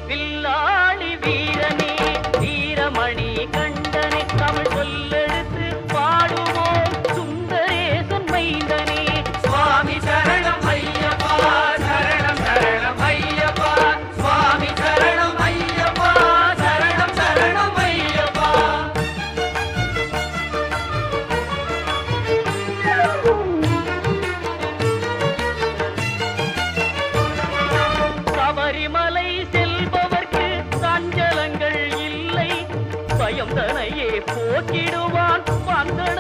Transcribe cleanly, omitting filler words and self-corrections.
வில்லாளி வீரனே வீரமணி கண்டனே தமிழ் சொல்லெடுத்து பாடுவோம் சுந்தரேசன் மைந்தனே சுவாமி சரணம் ஐயப்பா சரணம் சரணம் ஐயப்பா சுவாமி சரணம் ஐயப்பா சரணம் சரணம் ஐயப்பா சபரிமலை செல்பவர்க்கு சஞ்சலங்கள் இல்லை பயம் தனையே போக்கிடுவான் வந்தன